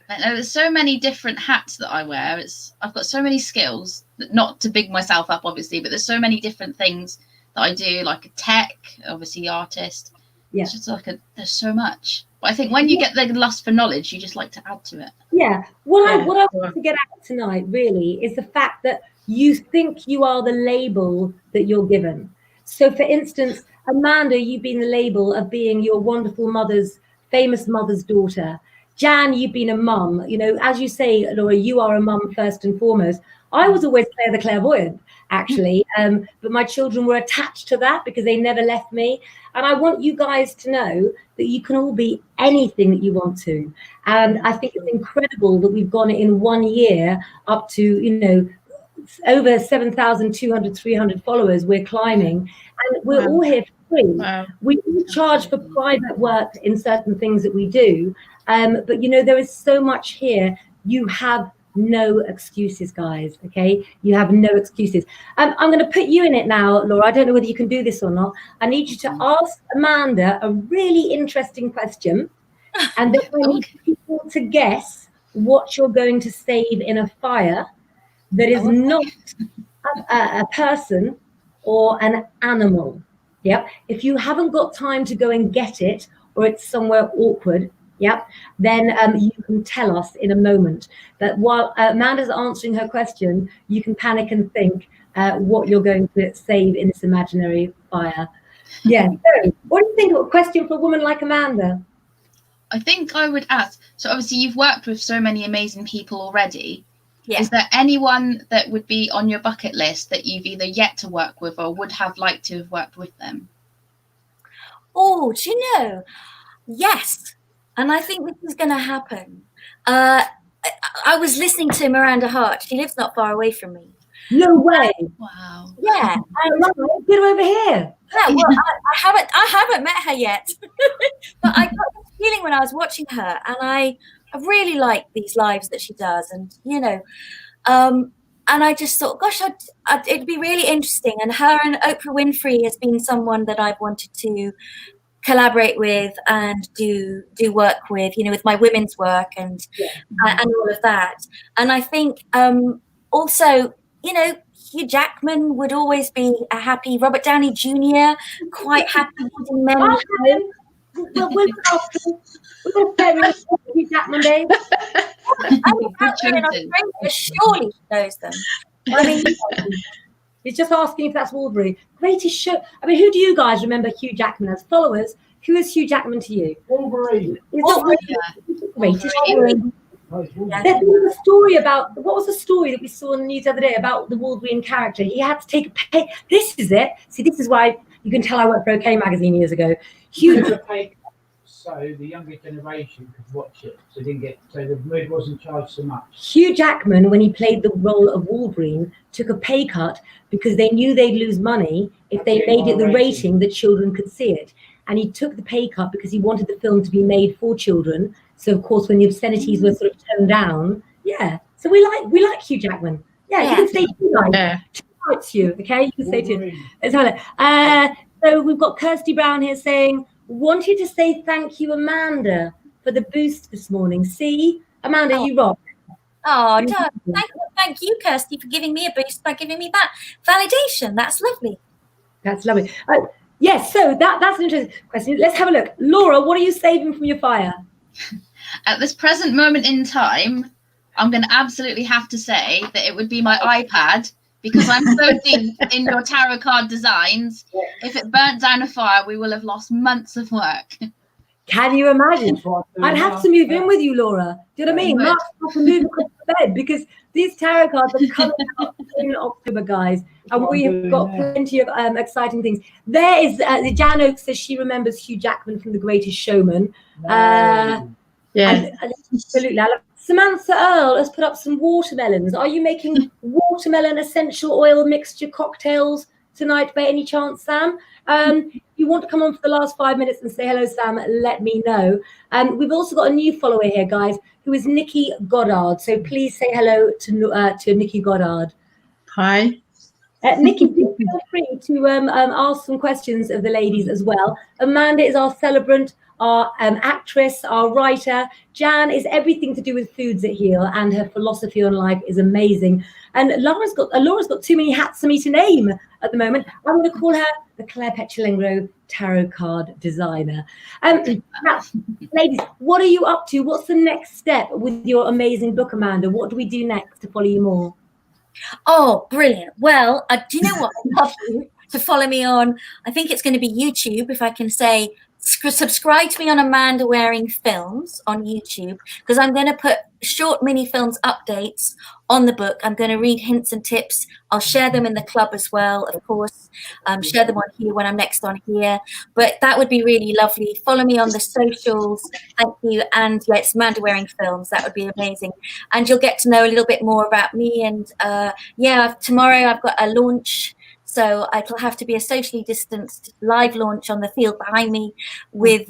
There's so many different hats that I wear. I've got so many skills, not to big myself up, obviously, but there's so many different things that I do, like a tech, obviously artist. Yeah. It's just like there's so much. But I think when you get the lust for knowledge, you just like to add to it. Yeah. What I want to get at tonight really is the fact that you think you are the label that you're given. So, for instance, Amanda, you've been the label of being your wonderful famous mother's daughter. Jan, you've been a mum. You know, as you say, Laura, you are a mum first and foremost. I was always Claire the clairvoyant, actually, but my children were attached to that because they never left me. And I want you guys to know that you can all be anything that you want to. And I think it's incredible that we've gone in 1 year up to, you know, over 7,200, 300 followers. We're climbing, and we're all here for free. We do charge for private work in certain things that we do. But, you know, there is so much here. You have no excuses, guys. Okay, you have no excuses. I'm going to put you in it now, Laura. I don't know whether you can do this or not. I need you to ask Amanda a really interesting question, and then I need people to guess what you're going to save in a fire that is not a person or an animal. Yep. If you haven't got time to go and get it, or it's somewhere awkward, yep, then you can tell us in a moment. But while Amanda's answering her question, you can panic and think what you're going to save in this imaginary fire. Yeah. So, what do you think of a question for a woman like Amanda? I think I would ask, so obviously you've worked with so many amazing people already. Yeah. Is there anyone that would be on your bucket list that you've either yet to work with or would have liked to have worked with them? Oh, do you know? Yes. And I think this is going to happen. I was listening to Miranda Hart. She lives not far away from me. No way. Wow. Yeah. Get over here. Yeah, well, I haven't met her yet. But I got this feeling when I was watching her, and I really like these lives that she does. And, you know, and I just thought, gosh, it'd be really interesting. And her and Oprah Winfrey has been someone that I've wanted to collaborate with and do work with, you know, with my women's work and all of that. And I think also, you know, Hugh Jackman would always be a happy, Robert Downey Jr., quite happy putting men Well, we're going to Hugh Jackman Day. I mean, out there in Australia, surely she knows them. I mean, he's just asking if that's Walbury. Greatest show. I mean, who do you guys remember Hugh Jackman as? Followers, Who is Hugh Jackman to you? Wolverine. Is Wolverine, it greatest? Wolverine. There was a story about, what was the story that we saw in the news the other day about the Wolverine character? He had to take a pay. This is it. See, this is why you can tell I worked for OK Magazine years ago. Hugh, So the younger generation could watch it. So the movie wasn't charged so much. Hugh Jackman, when he played the role of Wolverine, took a pay cut because they knew they'd lose money if they made it the rating that children could see it. And he took the pay cut because he wanted the film to be made for children. So of course, when the obscenities were sort of toned down, yeah. So we like Hugh Jackman. Yeah, you can stay tuned. Yeah. It's you, okay? You can stay tuned. Let's have it. So we've got Kirsty Brown here saying, wanted to say thank you, Amanda, for the boost this morning. See, Amanda, you rock. Oh, thank you, Kirsty, for giving me a boost by giving me that validation. That's lovely. That's lovely. Yes, so that's an interesting question. Let's have a look. Laura, what are you saving from your fire? At this present moment in time, I'm going to absolutely have to say that it would be my iPad, because I'm so deep in your tarot card designs. If it burnt down a fire, we will have lost months of work. Can you imagine? I'd have to move in with you, Laura. Do you know what I mean? Mark, have to move across the bed because these tarot cards are coming out in October, guys, and we have got plenty of exciting things. There is Jan Oak says she remembers Hugh Jackman from The Greatest Showman. Yeah. Absolutely. I love Samantha Earl has put up some watermelons. Are you making watermelon essential oil mixture cocktails tonight by any chance, Sam? If you want to come on for the last 5 minutes and say hello, Sam, let me know. We've also got a new follower here, guys, who is Nikki Goddard. So please say hello to Nikki Goddard. Hi. Nikki, feel free to ask some questions of the ladies as well. Amanda is our celebrant, our actress, our writer. Jan is everything to do with foods that heal, and her philosophy on life is amazing. And Laura's got too many hats for me to name at the moment. I'm going to call her the Claire Lengro tarot card designer. Now, ladies, what are you up to? What's the next step with your amazing book, Amanda? What do we do next to follow you more? Oh, brilliant. Well, do you know what? I'd love you to follow me on, I think it's going to be YouTube, if I can say, subscribe to me on Amanda Waring Films on YouTube, because I'm going to put short mini films updates on the book. I'm going to read hints and tips. I'll share them in the club as well, of course. Share them on here when I'm next on here. But that would be really lovely. Follow me on the socials. Thank you. And yeah, it's Amanda Waring Films. That would be amazing. And you'll get to know a little bit more about me. And yeah, tomorrow I've got a launch. So it'll have to be a socially distanced live launch on the field behind me with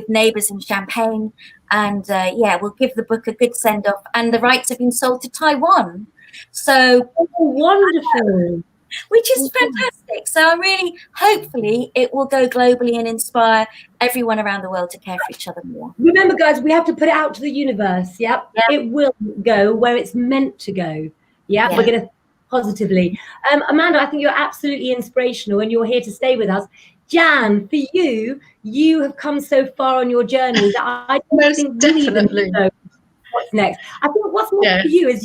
neighbours in Champagne. And yeah, we'll give the book a good send off. And the rights have been sold to Taiwan. So wonderful. Which is fantastic. So I'm really, hopefully it will go globally and inspire everyone around the world to care for each other more. Remember, guys, we have to put it out to the universe. Yep. It will go where it's meant to go. Yeah. We're going to positively. Amanda, I think you're absolutely inspirational and you're here to stay with us. Jan, for you have come so far on your journey that I don't think definitely even know what's next. I think what's more for you is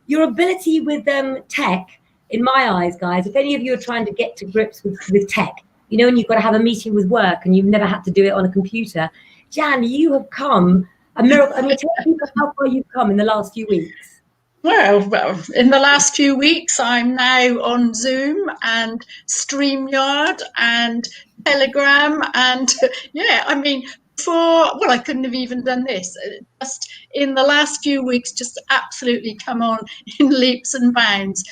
your ability with tech, in my eyes, guys. If any of you are trying to get to grips with tech, you know, and you've got to have a meeting with work and you've never had to do it on a computer, Jan, you have come a miracle. I mean, tell people how far you've come in the last few weeks. Well, in the last few weeks, I'm now on Zoom and StreamYard and Telegram. And yeah, I mean, I couldn't have even done this. Just in the last few weeks, just absolutely come on in leaps and bounds.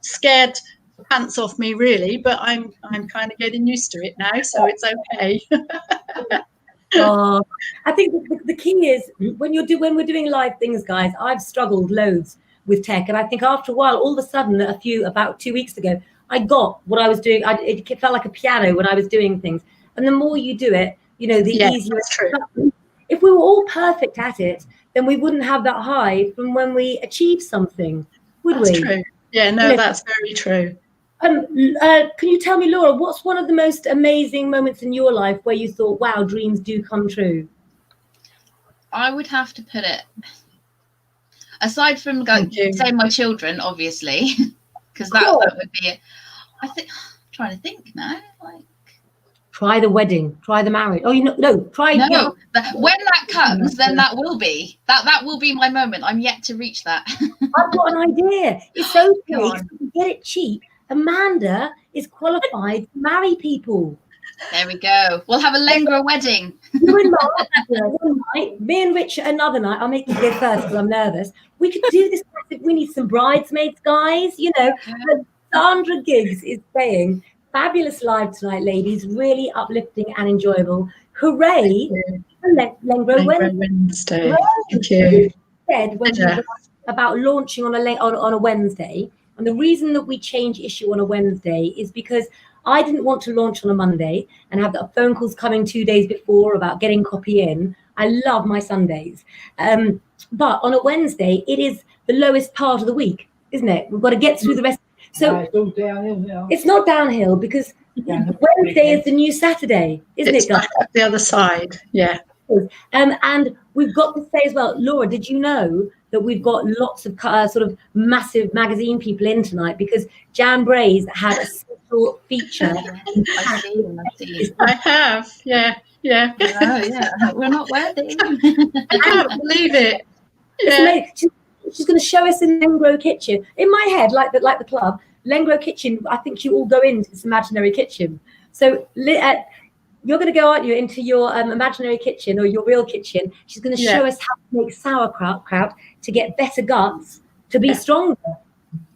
Scared the pants off me, really, but I'm kind of getting used to it now, so it's okay. Oh, I think the key is when we're doing live things, guys. I've struggled loads with tech, and I think after a while, all of a sudden, about 2 weeks ago, I got what I was doing. It felt like a piano when I was doing things, and the more you do it, you know, the easier. That's true. If we were all perfect at it, then we wouldn't have that high from when we achieve something, would we? That's true. Yeah, no, that's very true. Can you tell me, Laura, what's one of the most amazing moments in your life where you thought, wow, dreams do come true? I would have to put it, aside from say my children, obviously, because that would be it. I'm trying to think now. Try the wedding, try the marriage. Oh, try. No, Yeah. when that comes, then that will be my moment. I'm yet to reach that. I've got an idea. It's so Go big. on. You get it cheap. Amanda is qualified to marry people. There we go. We'll have a Lengro wedding. You and Mark, one night, me and Richard another night. I'll make you go first because I'm nervous. We could do this. We need some bridesmaids, guys. Sandra Giggs is saying, fabulous live tonight, ladies. Really uplifting and enjoyable. Hooray for Lengro Wednesday. Thank you. Said when we were about launching on a Wednesday, and the reason that we change issue on a Wednesday is because I didn't want to launch on a Monday and have the phone calls coming 2 days before about getting copy in. I love my Sundays. But on a Wednesday, it is the lowest part of the week, isn't it? We've got to get through the rest. So it's all downhill now. it's not downhill because Wednesday is the new Saturday, isn't it, guys? Back the other side, yeah. And we've got to say as well, Laura, did you know that we've got lots of sort of massive magazine people in tonight because Jan Brays had a special feature. I have, yeah. Oh, yeah. We're not worthy. I can't believe it. Yeah. She's going to show us in Lengro kitchen. In my head, like the club, Lengro kitchen. I think you all go into this imaginary kitchen. So you're going to go, aren't you, into your imaginary kitchen or your real kitchen? She's going to show us how to make sauerkraut to get better guts, to be stronger.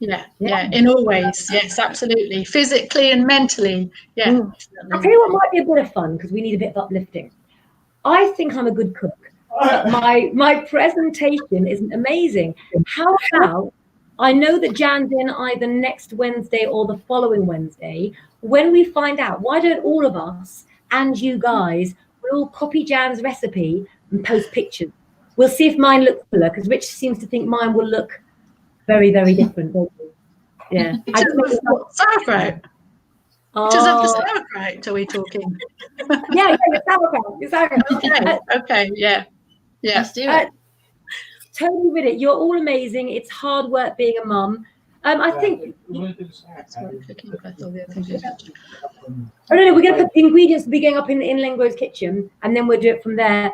Yeah, in all ways. Yes, absolutely. Physically and mentally. Yeah. I'll tell you what might be a bit of fun because we need a bit of uplifting. I think I'm a good cook. But my presentation isn't amazing. How about, I know that Jan's in either next Wednesday or the following Wednesday. When we find out, why don't all of us and you guys will copy Jan's recipe and post pictures? We'll see if mine looks similar because Rich seems to think mine will look very, very different. Yeah. Sauerkraut. Pictures of the sauerkraut, are we talking? Yeah, sauerkraut. Okay, yeah. Let's do it. Totally with it. You're all amazing. It's hard work being a mum. I think. Oh no, we're going to put the ingredients to be going up in Lengro's kitchen, and then we'll do it from there.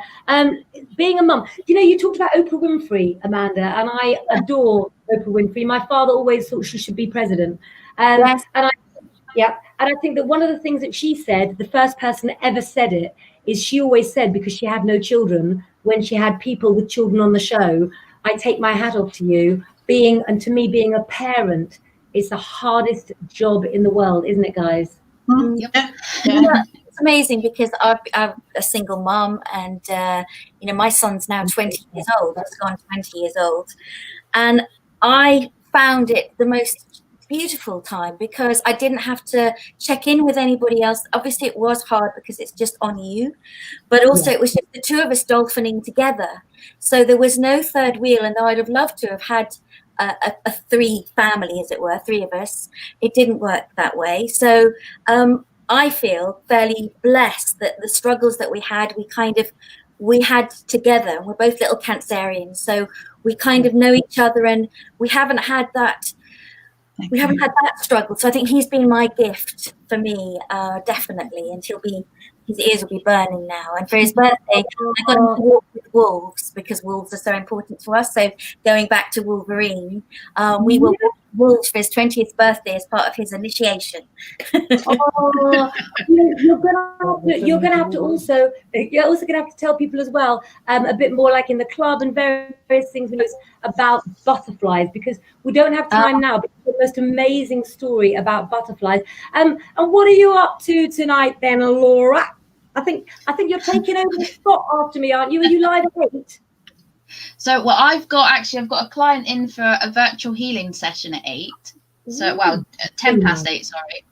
Being a mum, you talked about Oprah Winfrey, Amanda, and I adore Oprah Winfrey. My father always thought she should be president, Yes. and I think that one of the things that she said, the first person that ever said it, is she always said, because she had no children, when she had people with children on the show, I take my hat off to you. To me, being a parent is the hardest job in the world, isn't it, guys? Yep. Yeah, it's amazing because I'm a single mom, and my son's now 20 years old. He's gone 20 years old, and I found it the most beautiful time because I didn't have to check in with anybody else. Obviously, it was hard because it's just on you, but also it was just the two of us dolphining together. So there was no third wheel, and I'd have loved to have had a three family, as it were, three of us. It didn't work that way. So I feel fairly blessed that the struggles that we had together. We're both little Cancerians, so we kind of know each other, and we haven't had that struggle. So I think he's been my gift for me, definitely, and his ears will be burning now. And for his birthday, I got him to walk with wolves because wolves are so important to us. So going back to Wolverine, we will walk with wolves for his 20th birthday as part of his initiation. You're gonna have to also tell people as well a bit more, like in the club and various things about butterflies, because we don't have time now. But it's the most amazing story about butterflies. And what are you up to tonight then, Laura? I think you're taking over the spot after me, aren't you? Are you live at 8? So, well, I've got a client in for a virtual healing session at 8. So, 10 past 8, sorry.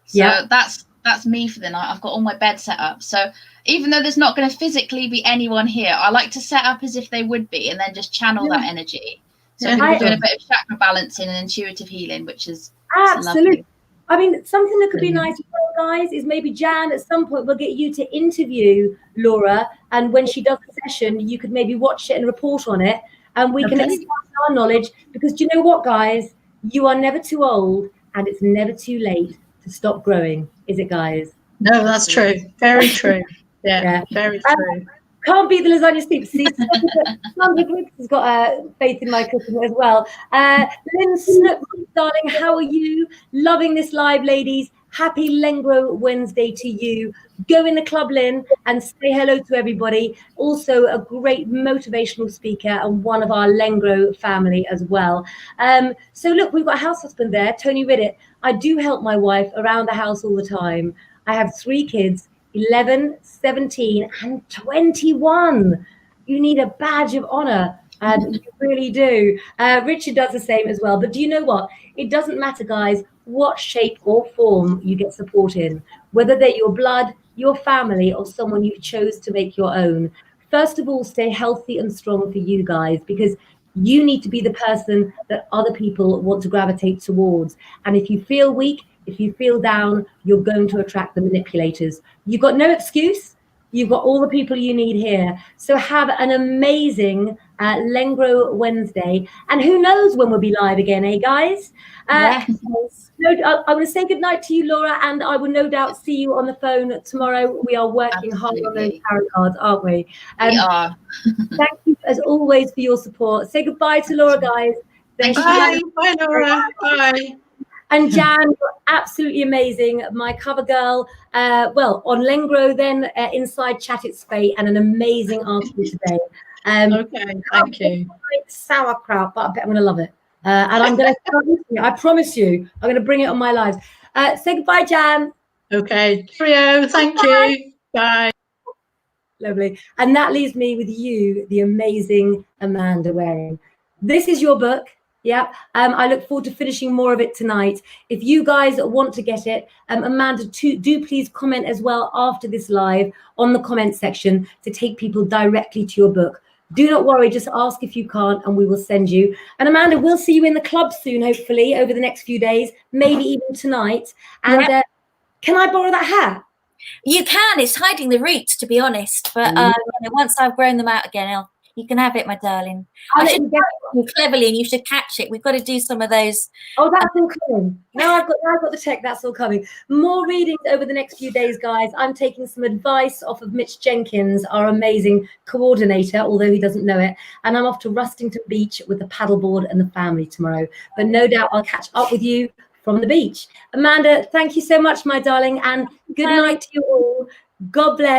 So that's me for the night. I've got all my bed set up. So even though there's not going to physically be anyone here, I like to set up as if they would be and then just channel that energy. So we're doing a bit of chakra balancing and intuitive healing, which is absolutely lovely. I mean, something that could be nice, guys, is maybe Jan at some point will get you to interview Laura, and when she does the session, you could maybe watch it and report on it, and we can expand our knowledge. Because do you know what, guys? You are never too old, and it's never too late to stop growing, is it, guys? No, that's true. Very true. Yeah. Very true. Can't beat the lasagna steep. See, Sandra Griggs has got faith in my cooking as well. Lynn Snook, darling, how are you? Loving this live, ladies. Happy Lengro Wednesday to you. Go in the club, Lynn, and say hello to everybody. Also, a great motivational speaker and one of our Lengro family as well. So look, we've got a house husband there, Tony Riddett. I do help my wife around the house all the time. I have 3 kids. 11, 17, and 21. You need a badge of honor. You really do. Richard does the same as well. But do you know what? It doesn't matter, guys, what shape or form you get support in, whether they're your blood, your family, or someone you chose to make your own. First of all, stay healthy and strong for you guys, because you need to be the person that other people want to gravitate towards. And if you feel weak, if you feel down, you're going to attract the manipulators. You've got no excuse. You've got all the people you need here. So have an amazing Lengro Wednesday. And who knows when we'll be live again, eh, guys? Yes. I'm going to say goodnight to you, Laura, and I will no doubt see you on the phone tomorrow. We are working hard on those tarot cards, aren't we? We are. Thank you, as always, for your support. Say goodbye to Laura, guys. Bye. Bye, Laura. Bye. And Jan, you're absolutely amazing. My cover girl, well, on Lengro, then inside Chat It's Fate, and an amazing article today. Okay, thank you. Sauerkraut, but I bet I'm going to love it. And I'm going to start eating it. I promise you, I'm going to bring it on my lives. Say goodbye, Jan. Okay, cheerio. Thank you. Bye. Lovely. And that leaves me with you, the amazing Amanda Waring. This is your book. Yeah, I look forward to finishing more of it tonight. If you guys want to get it, Amanda, do please comment as well after this live on the comment section to take people directly to your book. Do not worry, just ask if you can't and we will send you. And Amanda, we'll see you in the club soon, hopefully, over the next few days, maybe even tonight. And can I borrow that hat? You can. It's hiding the roots, to be honest. But once I've grown them out again, you can have it, my darling. I should catch you cleverly, and you should catch it. We've got to do some of those. Oh, that's all coming. Now I've got the tech. That's all coming. More readings over the next few days, guys. I'm taking some advice off of Mitch Jenkins, our amazing coordinator, although he doesn't know it. And I'm off to Rustington Beach with the paddleboard and the family tomorrow. But no doubt I'll catch up with you from the beach. Amanda, thank you so much, my darling, and good night to you all. God bless.